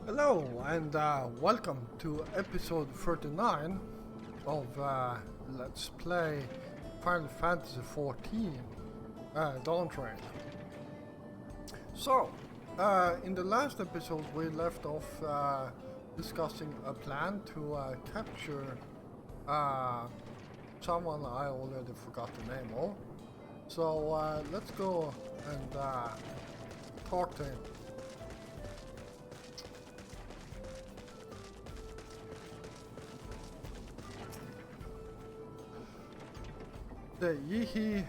Hello and welcome to episode 39 of Let's Play Final Fantasy XIV Dawn Train. So, in the last episode we left off discussing a plan to capture someone I already forgot the name of. So let's go and talk to him. The Yihi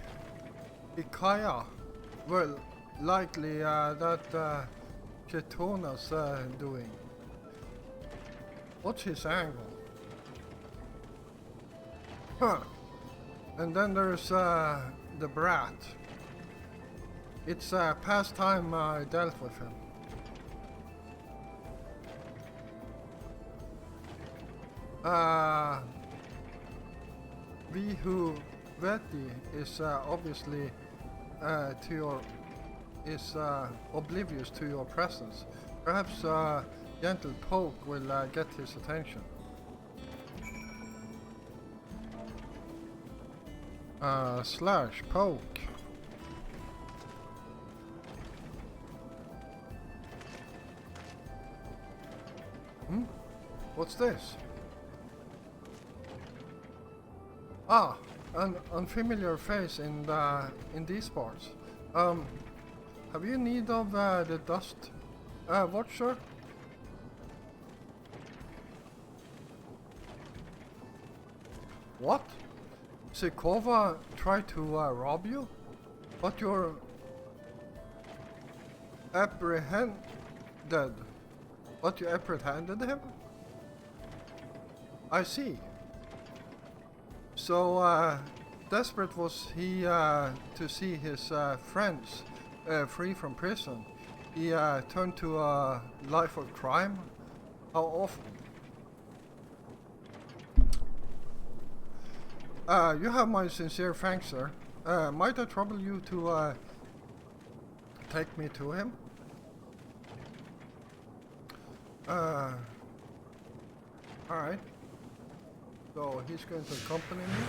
Ikaya, well, likely that Chetona's doing. What's his angle? Huh. And then there's the brat. It's past time I dealt with him. Vihu Veti is obviously oblivious to your presence. Perhaps gentle poke will get his attention. Slash poke. What's this? Ah, an unfamiliar face in these parts. Have you need of the dust watcher? What? Sikova tried to rob you, but you're apprehended. But you apprehended him? I see. So desperate was he to see his friends free from prison. He turned to a life of crime. How often? You have my sincere thanks, sir. Might I trouble you to take me to him? Alright. So he's going to accompany me,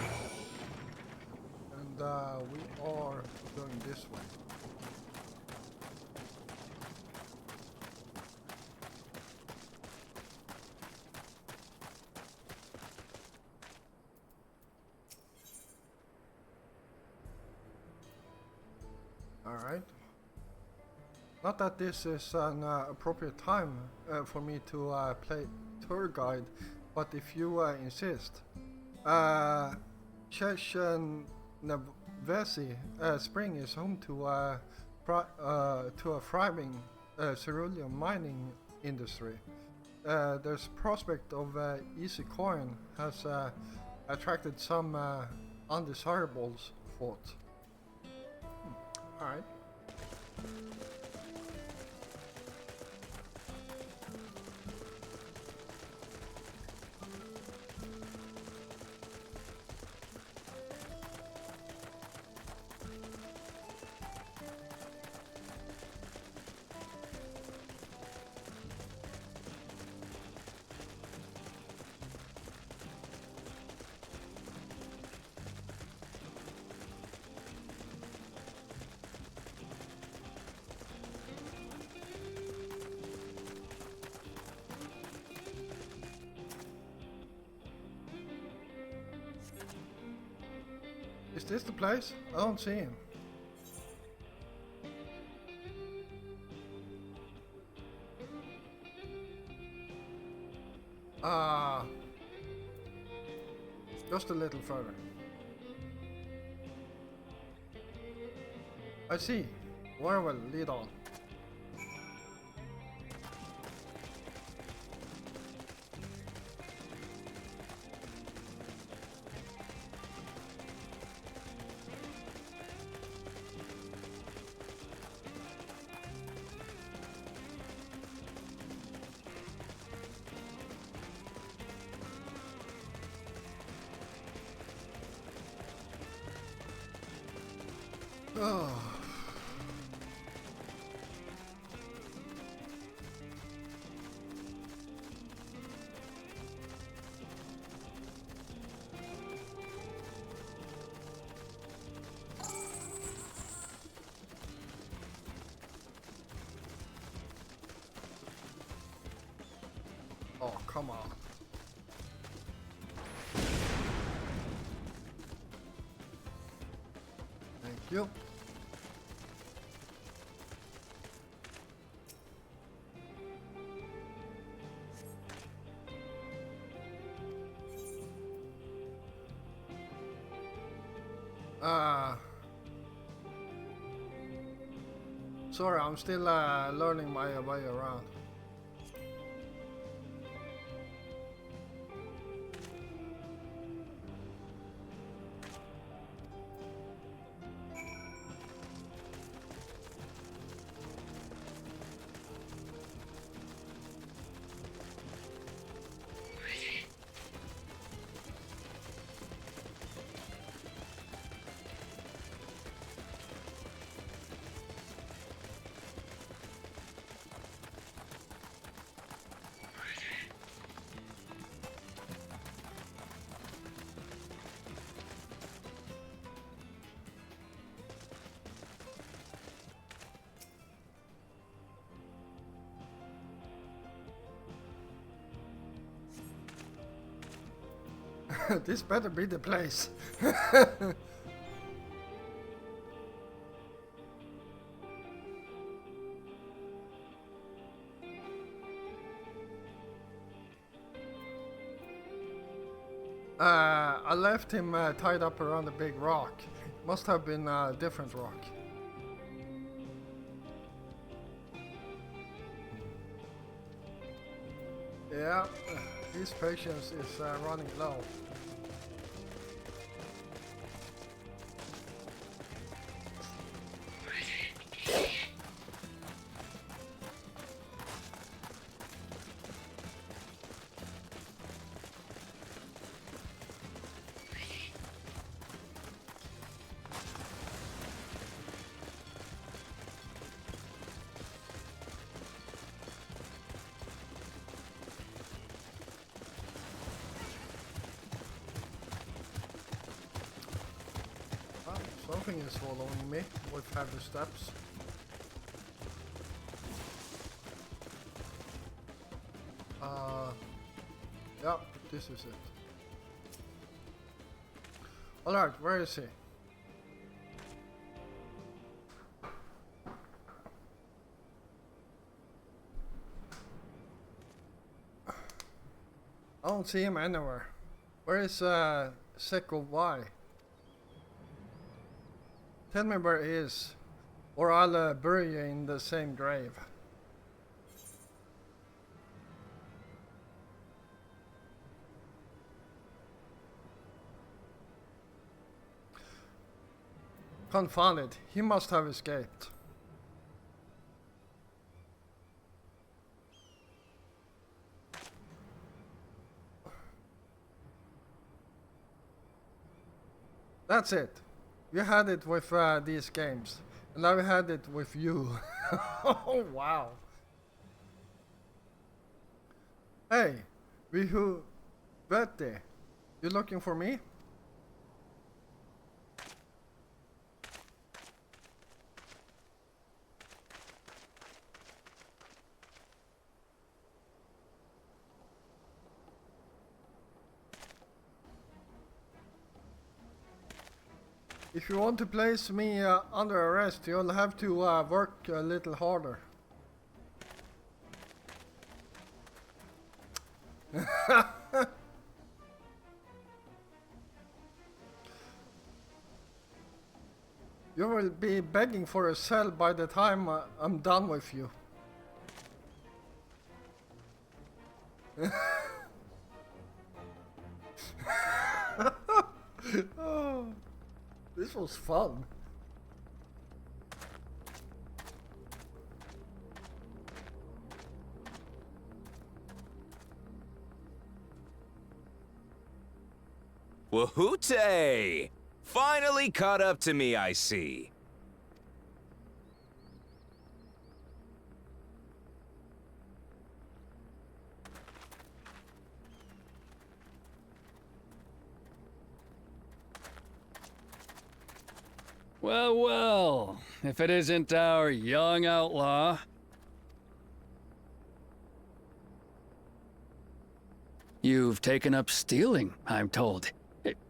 and we are going this way. Alright. Not that this is an appropriate time for me to play tour guide, but if you insist. Cheshen Navesi Spring is home to a thriving cerulean mining industry. There's prospect of easy coin has attracted some undesirables thought. Alright. Is this the place? I don't see him. Just a little further. I see. Very well, lead on. Oh. Oh, come on. Thank you. Sorry, I'm still learning my way around. This better be the place. I left him tied up around a big rock. Must have been a different rock. Yeah, his patience is running low. Something is following me with heavy steps. Yeah, this is it. Alright, where is he? I don't see him anywhere. Where is XIV? Tell me where he is, or I'll bury you in the same grave. Confound it, he must have escaped. That's it. You had it with these games, and now we had it with you. Oh wow. Hey, Vihu Vete, you looking for me? If you want to place me under arrest, you'll have to work a little harder. You will be begging for a cell by the time I'm done with you. Oh, this was fun. Wahoote! Finally caught up to me, I see. Well, well, if it isn't our young outlaw. You've taken up stealing, I'm told.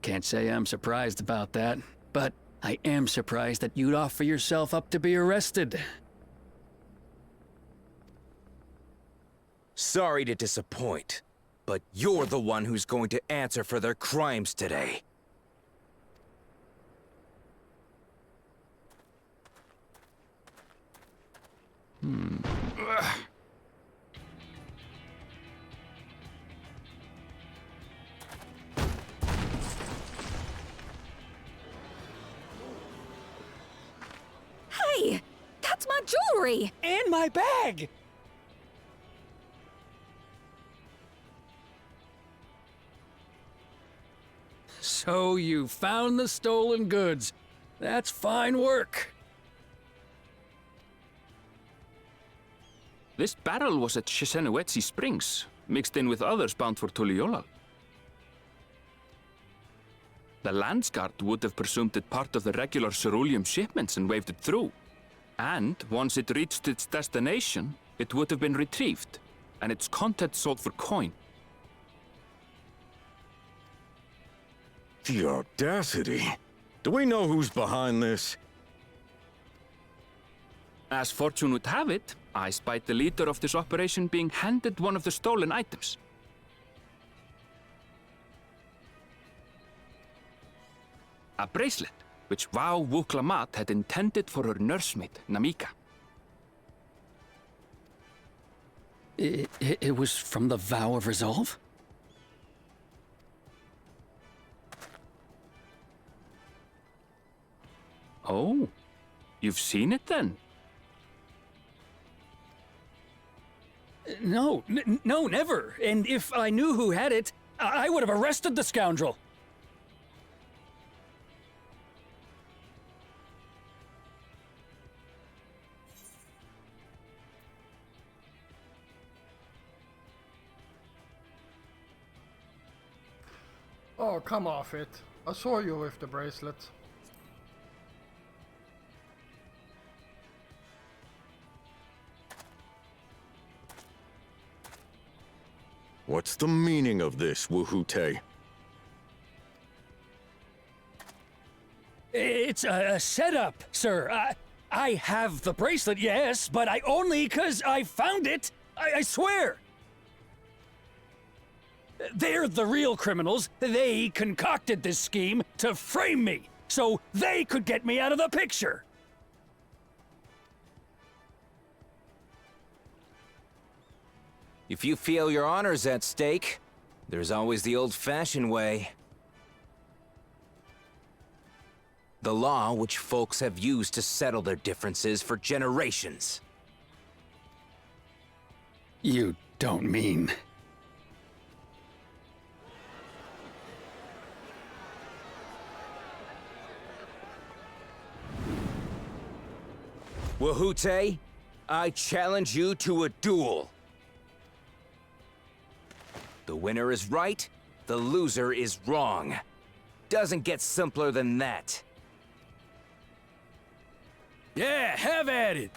Can't say I'm surprised about that, but I am surprised that you'd offer yourself up to be arrested. Sorry to disappoint, but you're the one who's going to answer for their crimes today. Hey! That's my jewelry! And my bag! So you found the stolen goods. That's fine work. This barrel was at XIV Springs, mixed in with others bound for Tuliyollal. The Landsguard would have presumed it part of the regular ceruleum shipments and waved it through. And once it reached its destination, it would have been retrieved, and its contents sold for coin. The audacity. Do we know who's behind this? As fortune would have it, I spied the leader of this operation being handed one of the stolen items. A bracelet, which Vau Wuklamat had intended for her nursemaid, Namika. It was from the Vow of Resolve? Oh, you've seen it then? No, no, never. And if I knew who had it, I would have arrested the scoundrel. Oh, come off it. I saw you with the bracelet. What's the meaning of this, Wuhute? It's a setup, sir. I have the bracelet, yes, but I only 'cause I found it. I swear. They're the real criminals. They concocted this scheme to frame me, so they could get me out of the picture. If you feel your honor's at stake, there's always the old-fashioned way. The law which folks have used to settle their differences for generations. You don't mean... Wuhute, I challenge you to a duel. The winner is right, the loser is wrong. Doesn't get simpler than that. Yeah, have at it.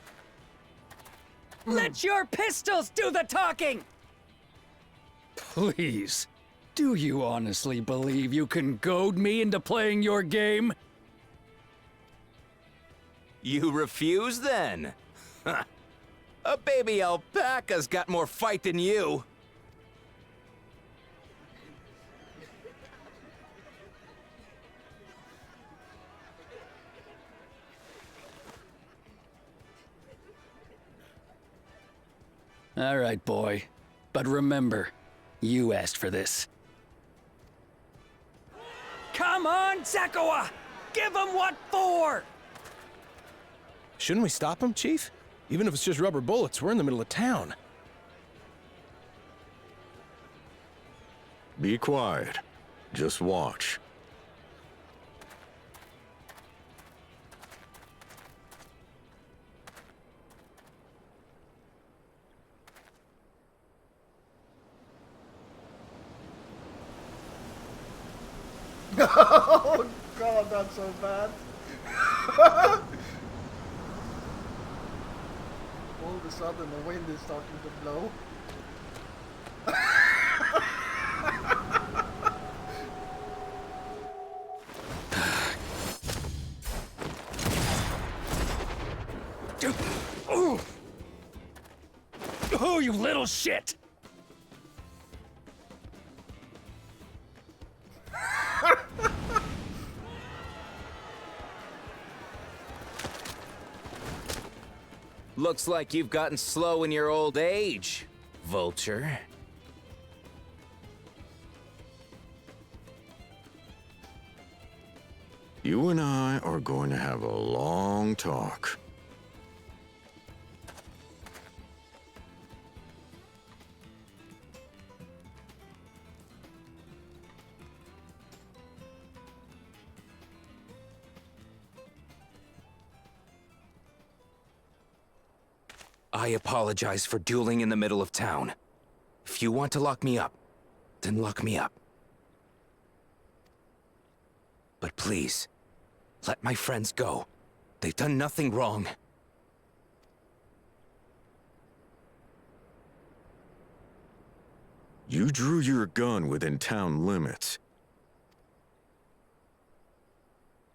Let your pistols do the talking! Please, do you honestly believe you can goad me into playing your game? You refuse then? A baby alpaca's got more fight than you. All right, boy. But remember, you asked for this. Come on, Zakawa! Give him what for! Shouldn't we stop him, Chief? Even if it's just rubber bullets, we're in the middle of town. Be quiet. Just watch. Oh god, that's so bad. All of a sudden the wind is starting to blow. Oh, you little shit! Looks like you've gotten slow in your old age, Vulture. You and I are going to have a long talk. I apologize for dueling in the middle of town. If you want to lock me up, then lock me up. But please, let my friends go. They've done nothing wrong. You drew your gun within town limits.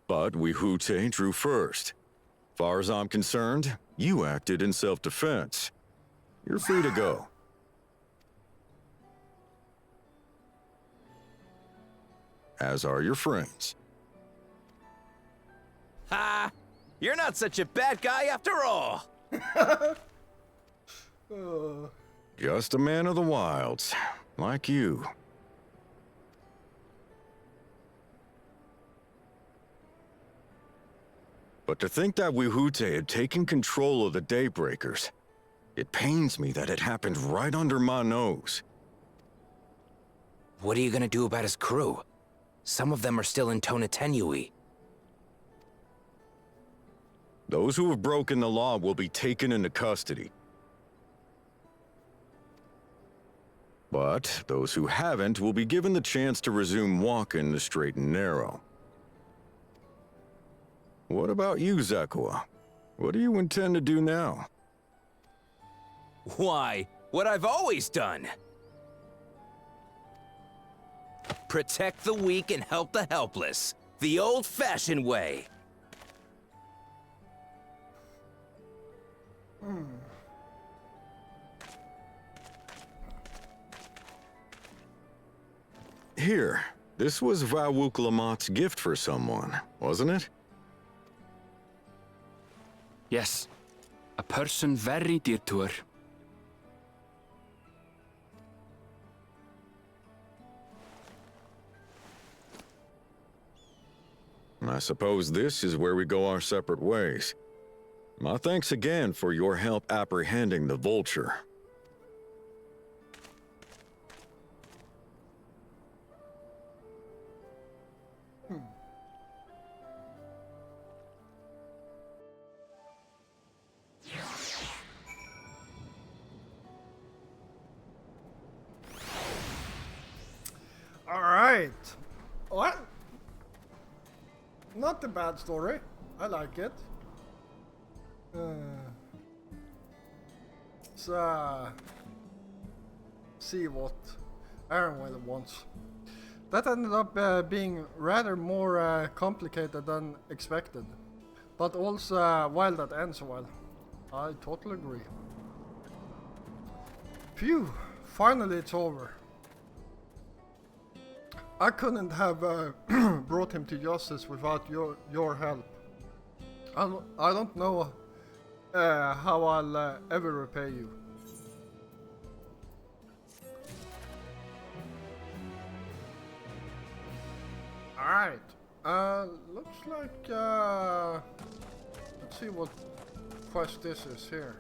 But Wihute drew first. Far as I'm concerned, you acted in self-defense. You're free to go. As are your friends. Ha! You're not such a bad guy after all! Just a man of the wilds, like you. But to think that Wihute had taken control of the Daybreakers, it pains me that it happened right under my nose. What are you gonna do about his crew? Some of them are still in Tonatenui. Those who have broken the law will be taken into custody. But those who haven't will be given the chance to resume walking the straight and narrow. What about you, Zekua? What do you intend to do now? Why, what I've always done. Protect the weak and help the helpless. The old-fashioned way. Here, this was Vawuklamat's gift for someone, wasn't it? Yes, a person very dear to her. I suppose this is where we go our separate ways. My thanks again for your help apprehending the Vulture. All right. What? Not a bad story. I like it. Let's see what Aaron wants. That ended up being rather more complicated than expected, but also while that ends well. I totally agree. Phew, finally it's over. I couldn't have brought him to justice without your help. I don't know how I'll ever repay you. Alright, looks like, let's see what quest this is here.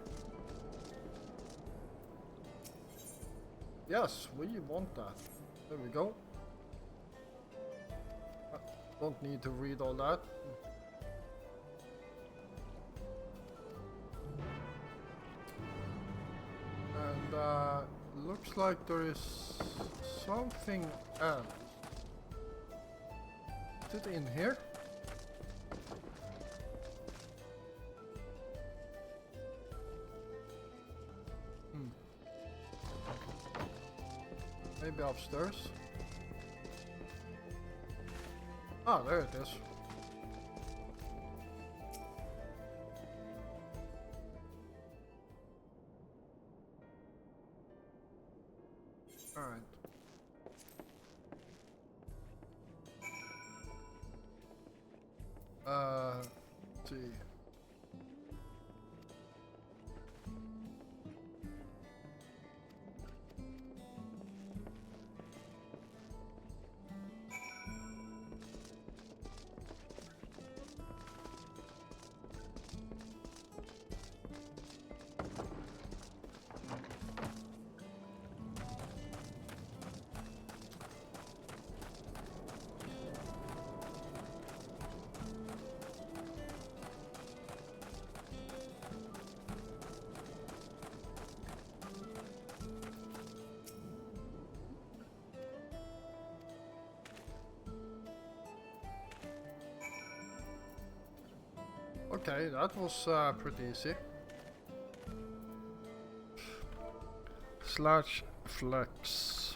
Yes, we want that. There we go. Don't need to read all that. And looks like there is something else. Is it in here? Maybe upstairs? Ah, there it is. Alright. Let's see. Okay, that was pretty easy. Slash flex.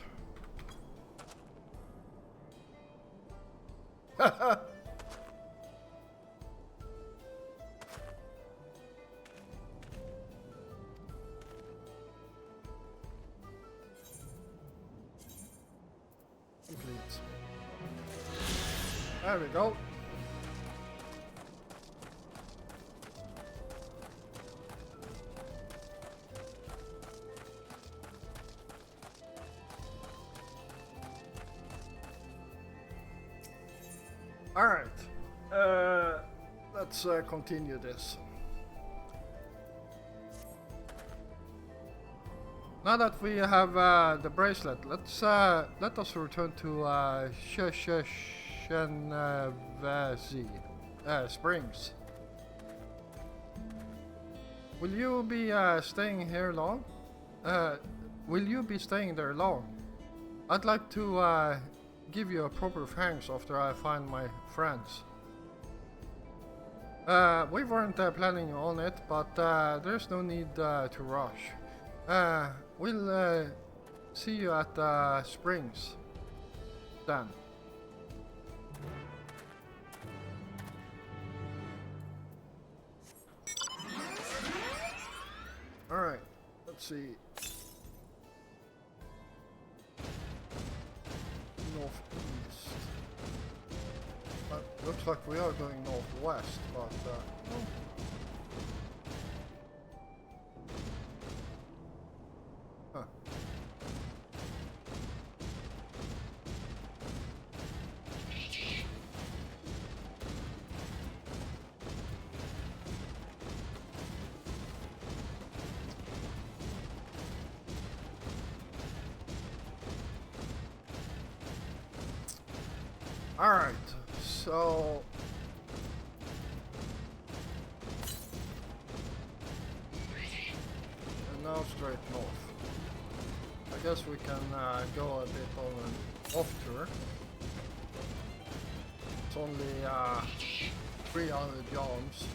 Complete. There we go. Alright, let's continue this. Now that we have the bracelet, let us return to Springs. Will you be staying here long? Will you be staying there long? I'd like to give you a proper thanks after I find my friends. We weren't planning on it, but there's no need to rush. We'll see you at Springs then. Alright, let's see. Northeast. Looks like we are going northwest, but no. Huh. Alright, so and now straight north. I guess we can go a bit on an off tour. It's only 300 yards.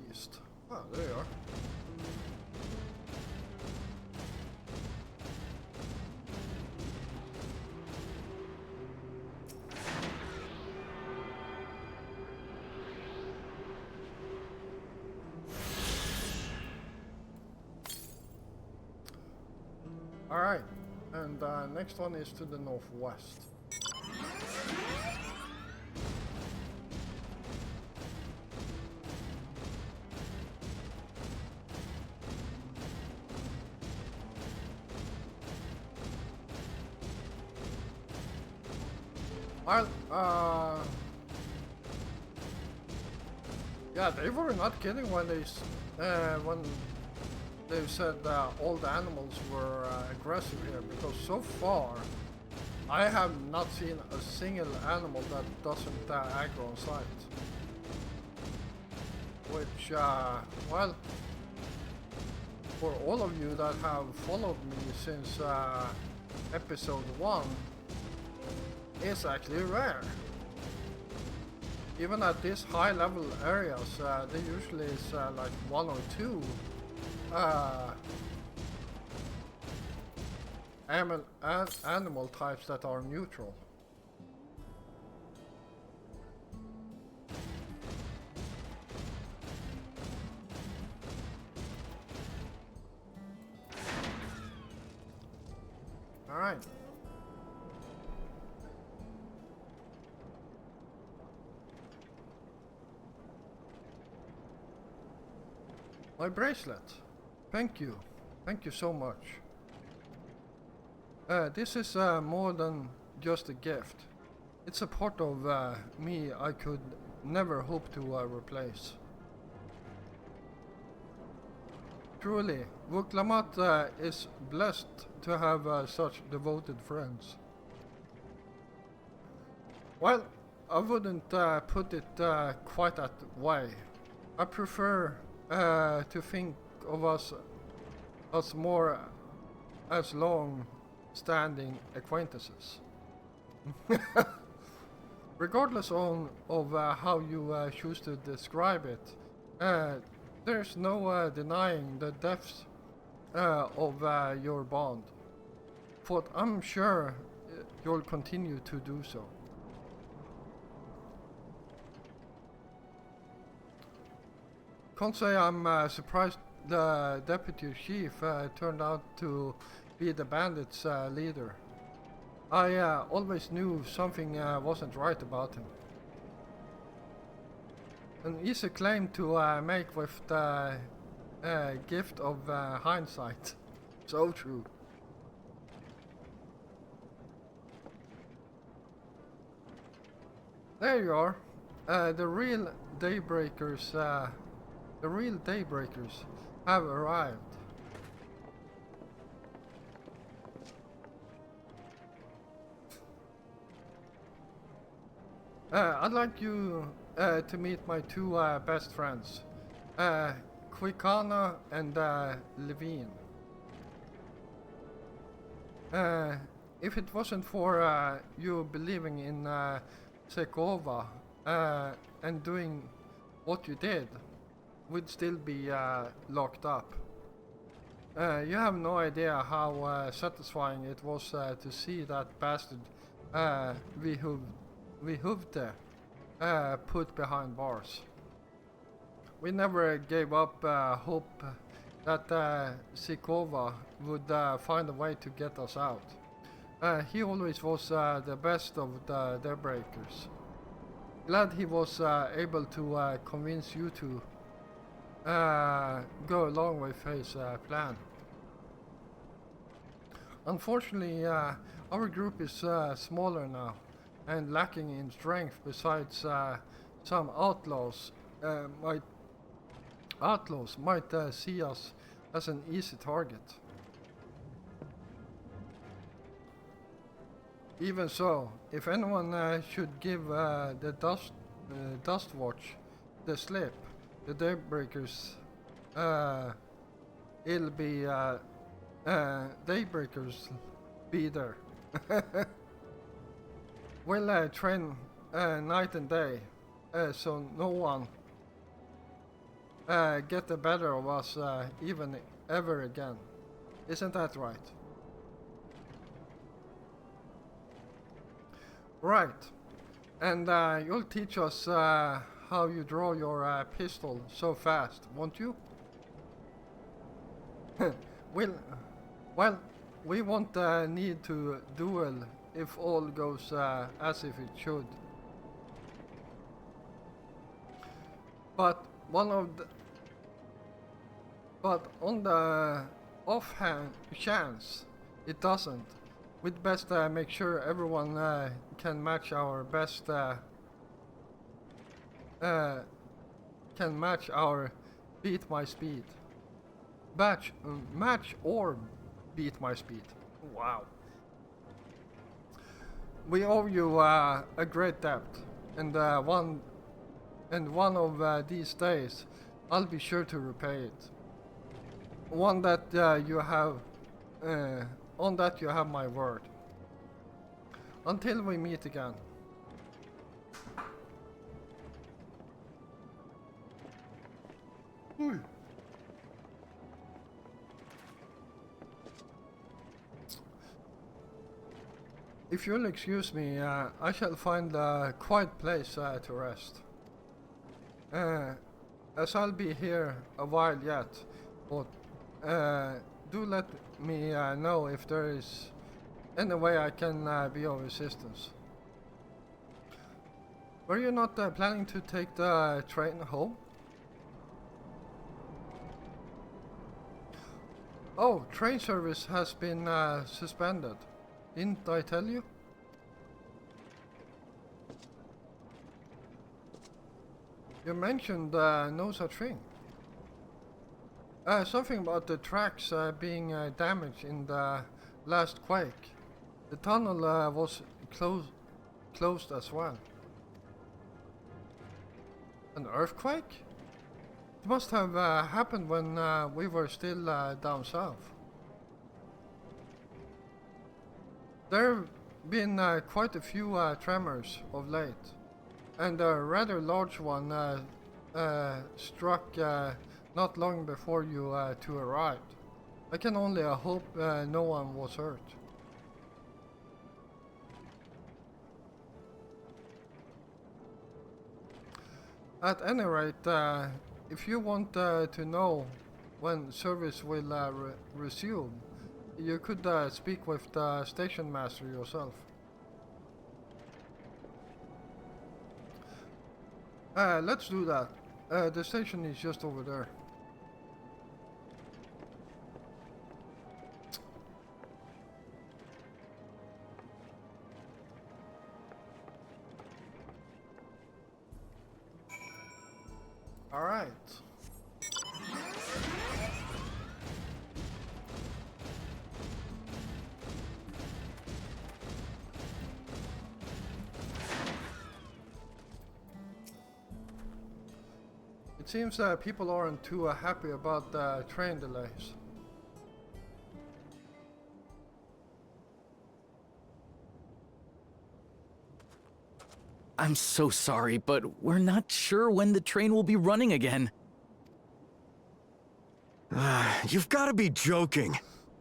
East. Ah, there you are. Alright, and next one is to the northwest. Well, yeah, they were not kidding when they said all the animals were aggressive here, because so far I have not seen a single animal that doesn't aggro on sight. Which, well, for all of you that have followed me since episode 1, is actually rare. Even at these high level areas, there usually is like 1 or 2 animal types that are neutral. Alright. My bracelet. Thank you. Thank you so much. This is more than just a gift. It's a part of me I could never hope to replace. Truly, Vuklamat is blessed to have such devoted friends. Well, I wouldn't put it quite that way. I prefer to think of us more as long-standing acquaintances. Regardless of how you choose to describe it, there's no denying the depths of your bond. But I'm sure you'll continue to do so. Can't say I'm surprised the deputy chief turned out to be the bandits' leader. I always knew something wasn't right about him. An easy claim to make with the gift of hindsight. So true. There you are. The real daybreakers have arrived. I'd like you to meet my 2 best friends, Quicana and Levine. If it wasn't for you believing in Sekova and doing what you did, we'd still be locked up. You have no idea how satisfying it was to see that bastard Vihuvte put behind bars. We never gave up hope that Sekova would find a way to get us out. He always was the best of the daybreakers. Glad he was able to convince you to go along with his plan. Unfortunately, our group is smaller now and lacking in strength. Besides, some outlaws might see us as an easy target. Even so, if anyone should give the Dust Watch the slip, the Daybreakers, it'll be Daybreakers be there. We'll train night and day, so no one get the better of us even ever again. Isn't that right? Right. And you'll teach us how you draw your pistol so fast, won't you? Well, we won't need to duel if all goes as if it should. But on the offhand chance it doesn't, we'd best make sure everyone can match our best beat my speed. Match or beat my speed. Wow. We owe you a great debt, and one of these days, I'll be sure to repay it. one that you have, on that you have my word. Until we meet again. If you'll excuse me, I shall find a quiet place to rest. As I'll be here a while yet, but do let me know if there is any way I can be of assistance. Were you not planning to take the train home? Oh, train service has been suspended. Didn't I tell you? You mentioned no such thing. Something about the tracks being damaged in the last quake. The tunnel was closed as well. An earthquake? It must have happened when we were still down south. There have been quite a few tremors of late, and a rather large one struck not long before you two arrived. I can only hope no one was hurt. At any rate, if you want to know when service will resume, you could speak with the station master yourself. Let's do that. The station is just over there. All right. It seems people aren't too happy about the train delays. I'm so sorry, but we're not sure when the train will be running again. You've got to be joking.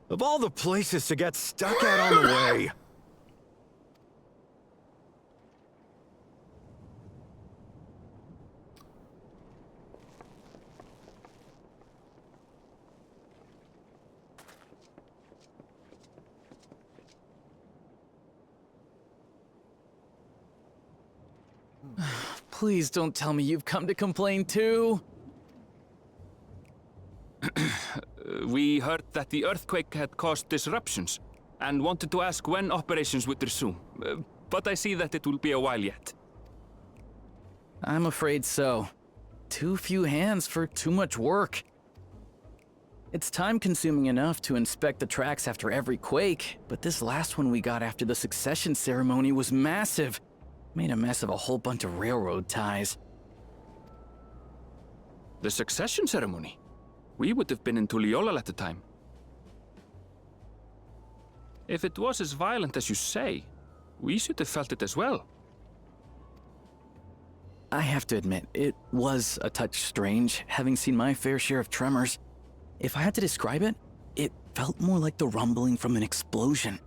Of all the places to get stuck at on the way. Please don't tell me you've come to complain too. We heard that the earthquake had caused disruptions and wanted to ask when operations would resume. But I see that it will be a while yet. I'm afraid so. Too few hands for too much work. It's time-consuming enough to inspect the tracks after every quake, but this last one we got after the succession ceremony was massive. Made a mess of a whole bunch of railroad ties. The succession ceremony? We would have been in Tuliolal at the time. If it was as violent as you say, we should have felt it as well. I have to admit, it was a touch strange, having seen my fair share of tremors. If I had to describe it, it felt more like the rumbling from an explosion.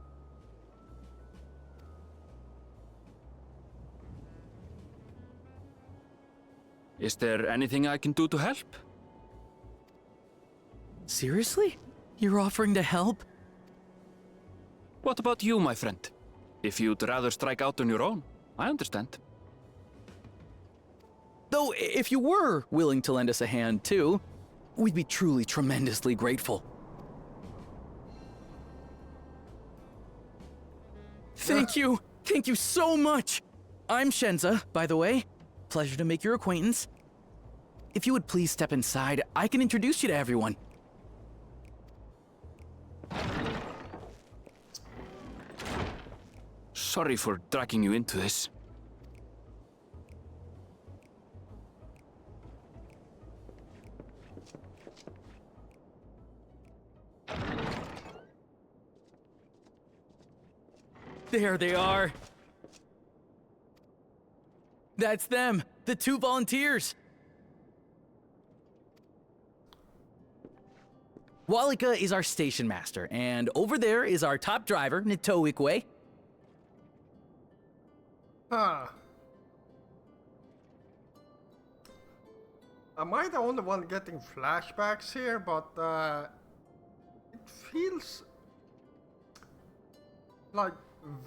Is there anything I can do to help? Seriously? You're offering to help? What about you, my friend? If you'd rather strike out on your own, I understand. Though, if you were willing to lend us a hand too, we'd be truly tremendously grateful. Thank you! Thank you so much! I'm Shenza, by the way. Pleasure to make your acquaintance. If you would please step inside, I can introduce you to everyone. Sorry for dragging you into this. There they are. That's them, the 2 volunteers. Walika is our station master, and over there is our top driver, Nitoikwe. Huh. Am I the only one getting flashbacks here? But it feels like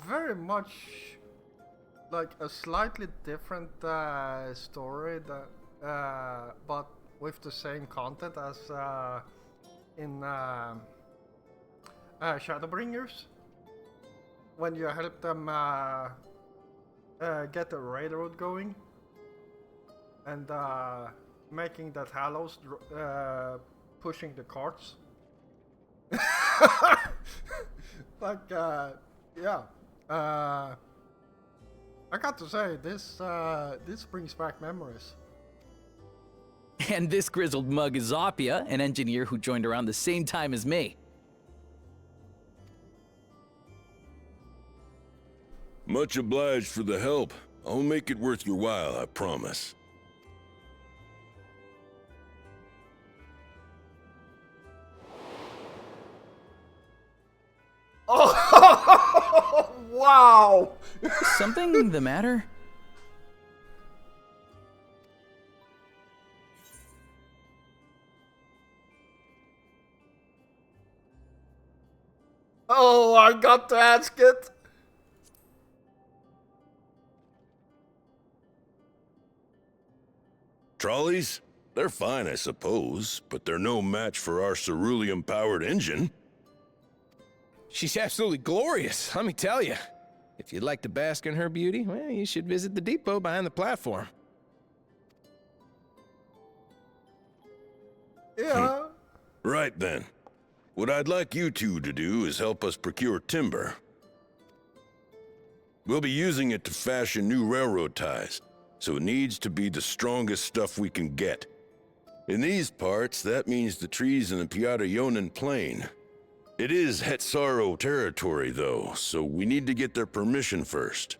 very much like a slightly different story that, but with the same content as in Shadowbringers, when you help them get the railroad going and making that Hallows pushing the carts. Like, yeah. I got to say, this brings back memories. And this grizzled mug is Zoppia, an engineer who joined around the same time as me. Much obliged for the help. I'll make it worth your while, I promise. Oh, wow! Something the matter? Oh, I got to ask it. Trolleys? They're fine, I suppose, but they're no match for our ceruleum-powered engine. She's absolutely glorious, let me tell you. If you'd like to bask in her beauty, well, you should visit the depot behind the platform. Yeah. Right then. What I'd like you two to do is help us procure timber. We'll be using it to fashion new railroad ties, so it needs to be the strongest stuff we can get. In these parts, that means the trees in the Piata-Yonan Plain. It is Hetsaro territory, though, so we need to get their permission first.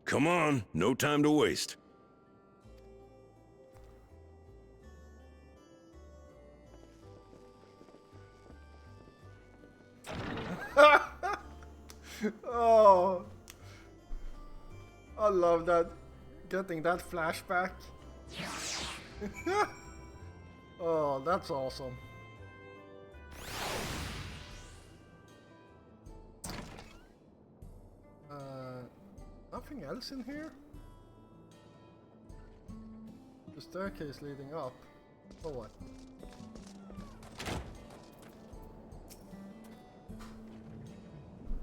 Come on, no time to waste. Oh, I love that. Getting that flashback. Oh, that's awesome. Nothing else in here? The staircase leading up. Oh, what?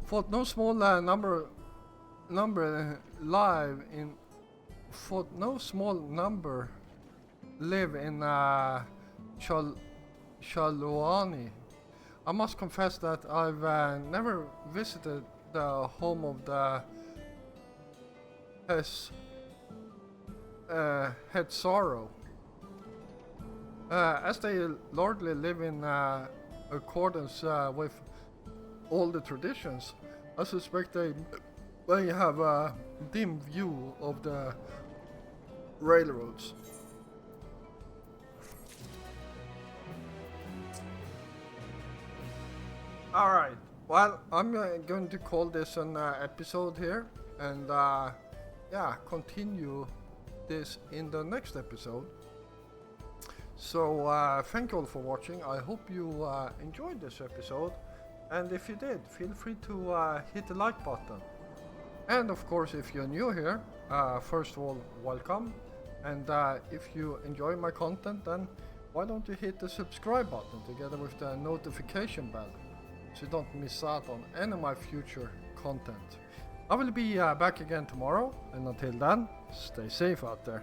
Fought no small number live in. Fought no small number live in Shaluani. I must confess that I've never visited the home of the Hetsaro. As they largely live in accordance with all the traditions, I suspect they have a dim view of the railroads. Alright, well, I'm going to call this an episode here, and yeah, continue this in the next episode. So thank you all for watching. I hope you enjoyed this episode, and if you did, feel free to hit the like button. And of course, if you're new here, first of all, welcome. And if you enjoy my content, then why don't you hit the subscribe button together with the notification bell, so you don't miss out on any of my future content. I will be back again tomorrow, and until then, stay safe out there.